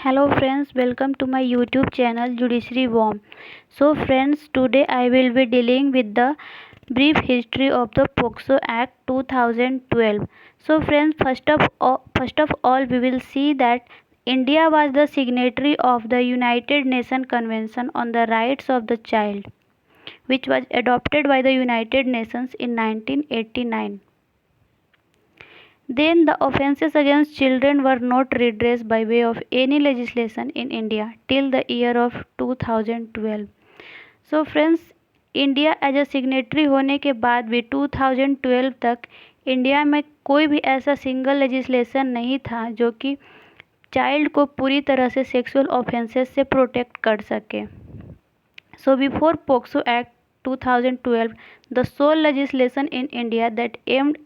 Hello friends, welcome to my YouTube channel Judiciary Worm. So friends, today I will be dealing with the brief history of the POCSO Act 2012. So friends, first of all we will see that India was the signatory of the United Nations Convention on the Rights of the Child, which was adopted by the United Nations in 1989. Then the offences against children were not redressed by way of any legislation in India till the year of 2012. So friends, India as a signatory होने के बाद भी 2012 तक India में कोई भी ऐसा single legislation नहीं था जो कि चाइल्ड को पूरी तरह से सेक्सुअल ऑफेंसेस से प्रोटेक्ट कर सके. So before POCSO Act 2012, the sole legislation in India that aimed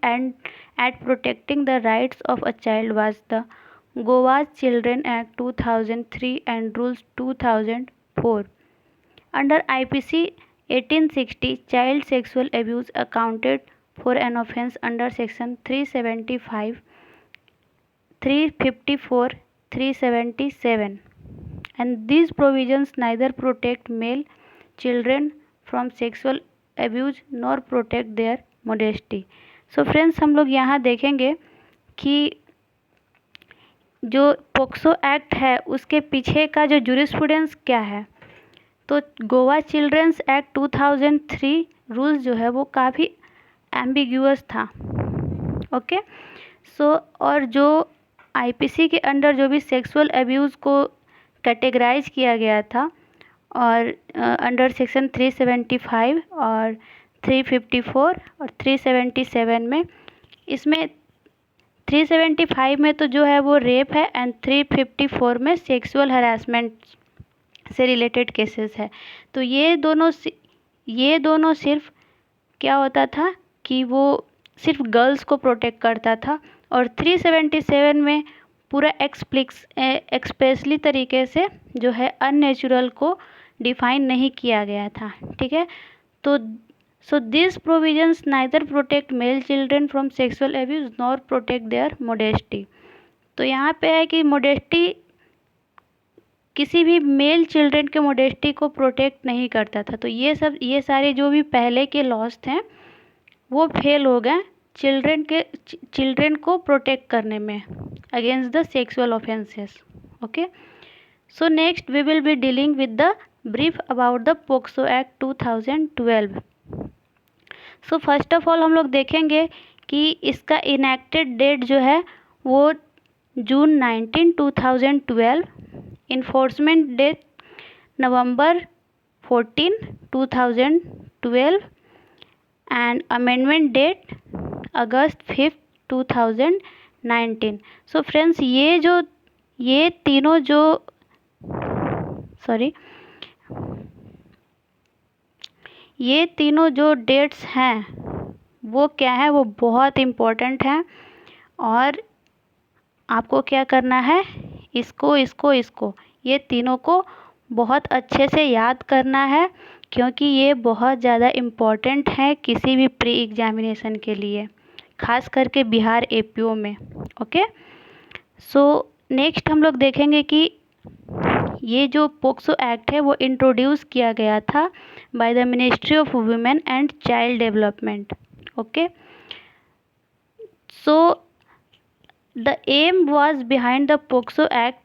at protecting the rights of a child was the Goa's Children Act 2003 and Rules 2004. Under IPC 1860, child sexual abuse accounted for an offence under Section 375, 354, 377, and these provisions neither protect male children from sexual abuse nor protect their modesty. So friends, हम लोग यहाँ देखेंगे कि जो POCSO act है उसके पीछे का जो जूरिस्प्रूडेंस क्या है. तो गोवा चिल्ड्रंस एक्ट 2003 रूल्स जो है वो काफ़ी एम्बिग्यूअस था. ओके. सो और जो आईपीसी के अंडर जो भी सेक्सुअल अब्यूज़ को कैटेगराइज किया गया था और अंडर सेक्शन 375 और 354 और 377 में, इसमें 375 में तो जो है वो रेप है एंड 354 में सेक्सुअल हरासमेंट से रिलेटेड केसेस है. तो ये दोनों सिर्फ क्या होता था कि वो सिर्फ गर्ल्स को प्रोटेक्ट करता था, और 377 में पूरा एक्सप्रेसली तरीके से जो है अननेचुरल को डिफाइन नहीं किया गया था. ठीक है. तो so this provisions neither protect male children from sexual abuse nor protect their modesty. तो यहाँ पे है कि मोडेस्टी किसी भी मेल चिल्ड्रन के मोडेस्टी को प्रोटेक्ट नहीं करता था. तो ये सारे जो भी पहले के लॉज थे वो फेल हो गए चिल्ड्रन को प्रोटेक्ट करने में against the sexual offences. Okay. So next we will be dealing with the brief about the POCSO act 2012. So first of all हम लोग देखेंगे कि इसका इनैक्टेड डेट जो है वो June 19, 2012, enforcement date November 14, 2012 and amendment date August 5, 2019. So friends, ये तीनों जो डेट्स हैं वो क्या है, वो बहुत इम्पोर्टेंट हैं और आपको क्या करना है, इसको ये तीनों को बहुत अच्छे से याद करना है, क्योंकि ये बहुत ज़्यादा इम्पोर्टेंट है किसी भी प्री एग्जामिनेशन के लिए, खास करके बिहार एपीओ में. ओके. सो नेक्स्ट हम लोग देखेंगे कि ये जो पोक्सो एक्ट है वो इंट्रोड्यूस किया गया था by the ministry of women and child development. Okay. So the aim was behind the POCSO act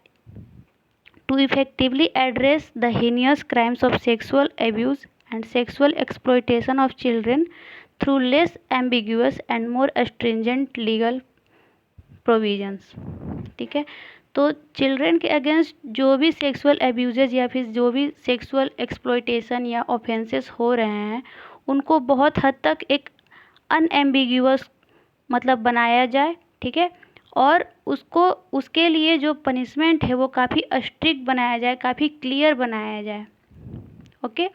to effectively address the heinous crimes of sexual abuse and sexual exploitation of children through less ambiguous and more stringent legal provisions. ठीक है. तो children के against जो भी sexual abuses या फिर जो भी सेक्सुअल एक्सप्लॉयटेशन या ऑफेंसेस हो रहे हैं उनको बहुत हद तक एक अनएम्बिग्यूअस मतलब बनाया जाए. ठीक है. और उसके लिए जो पनिशमेंट है वो काफ़ी स्ट्रिक्ट बनाया जाए, काफ़ी क्लियर बनाया जाए. Okay.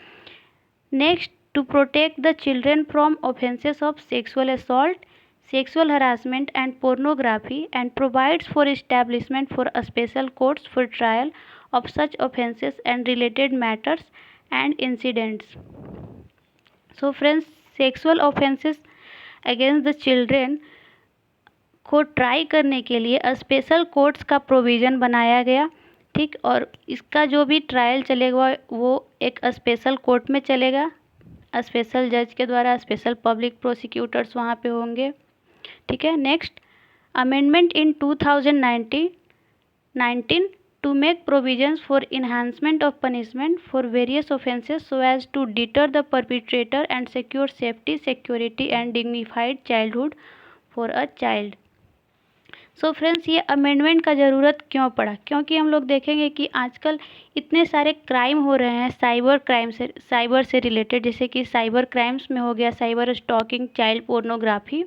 Next, to protect the children from offences of sexual assault, sexual harassment and pornography, and provides for establishment for a special courts for trial of such offences and related matters and incidents. So friends, sexual offences against the children को try करने के लिए special courts का provision बनाया गया. ठीक। और इसका जो भी ट्रायल चलेगा वो एक स्पेशल कोर्ट में चलेगा, स्पेशल जज के द्वारा, स्पेशल पब्लिक प्रोसिक्यूटर्स वहाँ पे होंगे, ठीक है। Next, amendment in 2019 to make provisions for enhancement of punishment for various offences so as to deter the perpetrator and secure safety, security and dignified childhood for a child। So friends, ये amendment का ज़रूरत क्यों पड़ा? क्योंकि हम लोग देखेंगे कि आजकल इतने सारे क्राइम हो रहे हैं साइबर क्राइम से, साइबर से रिलेटेड, जैसे कि साइबर क्राइम्स में हो गया साइबर स्टॉकिंग, चाइल्ड पोर्नोग्राफी।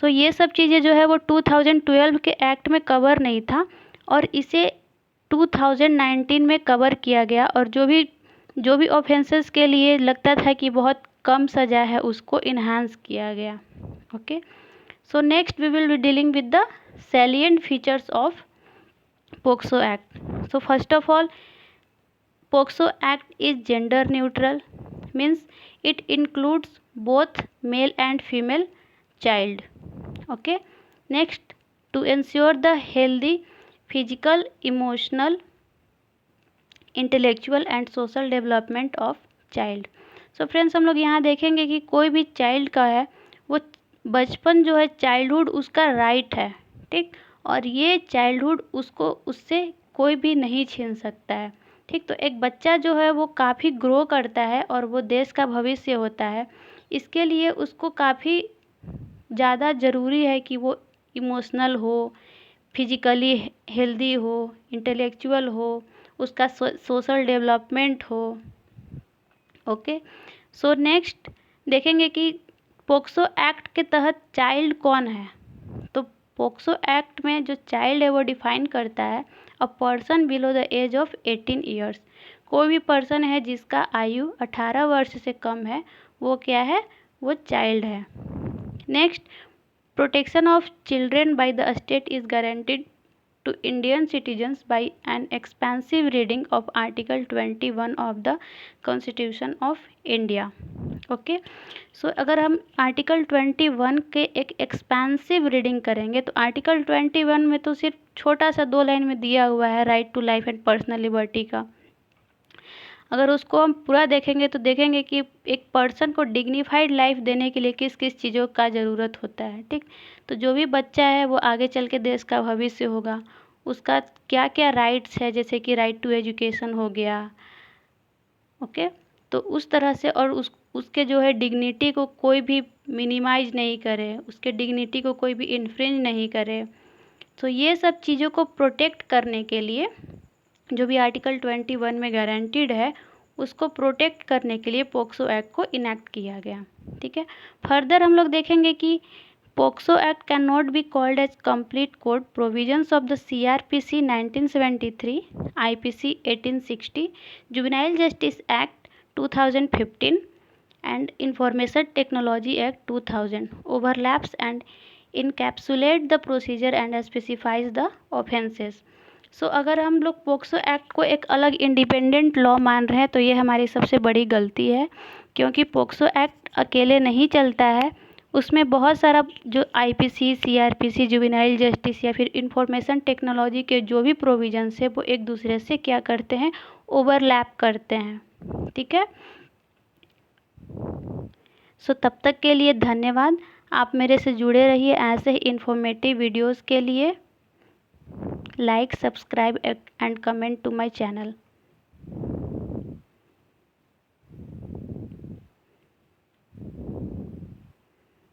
सो ये सब चीज़ें जो है वो 2012 के एक्ट में कवर नहीं था और इसे 2019 में कवर किया गया। और जो भी ऑफेंसेस के लिए लगता था कि बहुत कम सज़ा है उसको इन्हांस किया गया। Okay, so next we will be dealing with the salient features of POCSO Act। So first of all, POCSO Act is gender neutral, means it includes both male and female child। Okay, next, to ensure the healthy physical, emotional, intellectual and social development of child। So friends, हम लोग यहाँ देखेंगे कि कोई भी child का है वो बचपन जो है, चाइल्डहुड उसका राइट है, ठीक। और ये चाइल्डहुड उससे कोई भी नहीं छीन सकता है, ठीक। तो एक बच्चा जो है वो काफ़ी ग्रो करता है और वो देश का भविष्य होता है। इसके लिए उसको काफ़ी ज़्यादा ज़रूरी है कि वो इमोशनल हो, फिजिकली हेल्दी हो, इंटेलेक्चुअल हो, उसका सोशल डेवलपमेंट हो। ओके, सो नेक्स्ट देखेंगे कि पोक्सो एक्ट के तहत चाइल्ड कौन है। तो पोक्सो एक्ट में जो चाइल्ड है वो डिफाइन करता है a person below the age of 18 years. कोई भी पर्सन है जिसका आयु 18 वर्ष से कम है वो क्या है, वो चाइल्ड है। Next, protection of children by the state is guaranteed to Indian citizens by an expansive reading of Article 21 of the Constitution of India। Okay, so अगर हम आर्टिकल 21 के एक एक्सपेंसिव रीडिंग करेंगे तो आर्टिकल 21 में तो सिर्फ छोटा सा 2 लाइन में दिया हुआ है right to life and personal liberty का। अगर उसको हम पूरा देखेंगे तो देखेंगे कि एक पर्सन को डिग्निफाइड लाइफ देने के लिए किस किस चीज़ों का ज़रूरत होता है, ठीक। तो जो भी बच्चा है वो आगे चल के देश का भविष्य होगा, उसका क्या क्या राइट्स है, जैसे कि राइट टू एजुकेशन हो गया। ओके, तो उस तरह से, और उसके जो है डिग्निटी को कोई भी मिनिमाइज नहीं करे, उसके डिग्निटी को कोई भी इन्फ्रिंज नहीं करे। तो ये सब चीज़ों को प्रोटेक्ट करने के लिए जो भी आर्टिकल 21 में गारंटीड है उसको प्रोटेक्ट करने के लिए पोक्सो एक्ट को इनैक्ट किया गया, ठीक है। फर्दर हम लोग देखेंगे कि POCSO act can not be called as complete code provisions of the CRPC 1973, IPC 1860, juvenile justice act 2015 and Information Technology Act 2000 overlaps and encapsulate the procedure and specifies the offenses। सो अगर हम लोग POCSO act को एक अलग independent law मान रहे हैं तो ये हमारी सबसे बड़ी गलती है, क्योंकि पोक्सो एक्ट अकेले नहीं चलता है, उसमें बहुत सारा जो IPC, CRPC, जुवेनाइल जस्टिस या फिर इंफॉर्मेशन टेक्नोलॉजी के जो भी प्रोविजंस है वो एक दूसरे से क्या करते हैं, ओवरलैप करते हैं, ठीक है। सो तब तक के लिए धन्यवाद। आप मेरे से जुड़े रहिए ऐसे ही इंफॉर्मेटिव वीडियोस के लिए। Like, subscribe and comment to my channel.